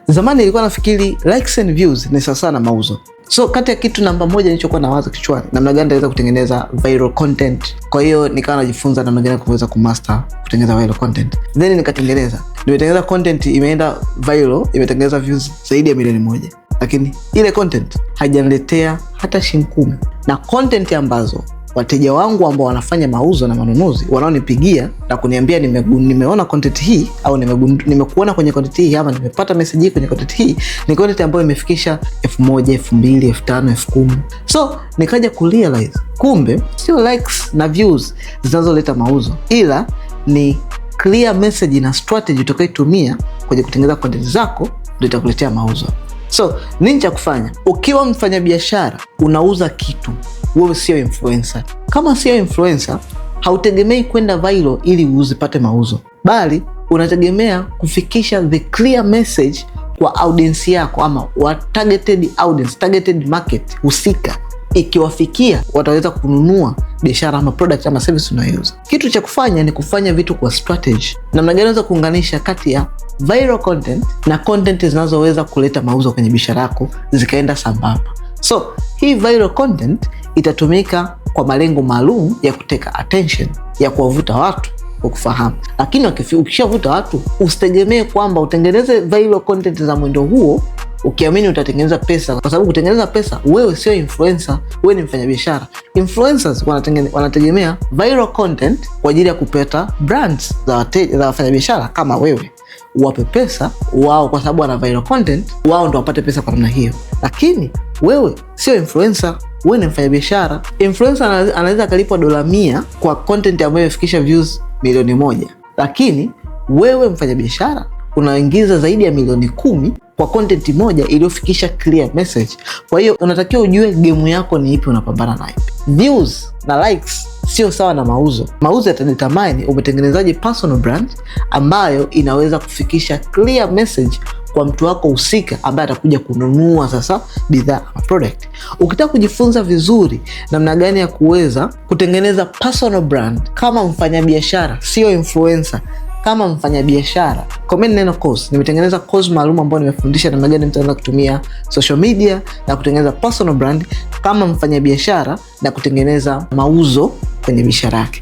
Zamani nilikuwa nafikiri likes and views ni sawa na mauzo. So kati ya kitu namba moja nilichokuwa nawaza kichwani, namna gani naweza kutengeneza viral content. Kwa hiyo nikawa najifunza namna gani kuweza kumaster kutengeneza viral content. Then nimetengeneza content imeenda viral, imetengeneza views zaidi ya milioni 1. Lakini ile content haijaniletea hata shilingi 10. Na content ambazo wateja wangu ambao wanafanya mauzo na manunuzi wanaonipigia na kuniambia nimeona content hii au nimekuona kwenye content hii ama nimepata message hii kwenye content hii, ni content ambayo imefikisha 1000, 2000, 5000, 10000. So nikaja kurealize kumbe sio likes na views zinazoleta mauzo, ila ni clear message na strategy utakayotumia kwenye kutengeneza content zako ndio itakuletea mauzo. So nini cha kufanya? Ukiwa mfanyabiashara unauza kitu, wewe sio influencer. Kama sio influencer, hautegemei kwenda viral ili uzipate mauzo, bali unategemea kufikisha the clear message kwa audience yako ama wa targeted audience, targeted market husika. Ikiwafikia wataweza kununua biashara ama product ama service unayouza. Kitu cha kufanya ni kufanya vitu kwa strategy. Namna gani unaweza kuunganisha kati ya viral content na content zinazoweza kuleta mauzo kwenye biashara yako zikaenda sambamba. So hii viral content itatumika kwa malengo maalum ya kuteka attention, ya kuwavuta watu kwa kufahamu. Lakini ukishavuta watu, usitegemee kwamba utengeneze viral content za mwendo huo ukiamini utatengeneza pesa, kwa sababu kutengeneza pesa, wewe sio influencer, wewe ni mfanyabiashara. Influencers wanategemea viral content kwa ajili ya kupata brands za wafanyabiashara kama wewe, uwape pesa wao, kwa sababu wana viral content, wao ndio wapate pesa kwa namna hiyo. Lakini wewe sio influencer, wewe ni mfanyabiashara. Influencer anaweza kalipwa $100 kwa content ambayo imefikisha views milioni 1, lakini wewe mfanyabiashara unaingiza zaidi ya milioni 10 kwa content moja iliyofikisha clear message. Kwa hiyo unatakiwa ujue game yako ni ipi, unapambana na ipi. Views na likes sio sawa na mauzo. Mauzo yatadetermine umetengenezaje personal brand ambayo inaweza kufikisha clear message kwa mtu wako husika ambaye atakuja kununua sasa bidhaa ama product. Ukitaka kujifunza vizuri namna gani ya kuweza kutengeneza personal brand kama mfanyabiashara, sio influencer, kama mfanyabiashara, comment neno course. Nimetengeneza course maalum ambayo nimefundisha namna gani mtaanza kutumia social media na kutengeneza personal brand kama mfanyabiashara na kutengeneza mauzo kwenye biashara yake.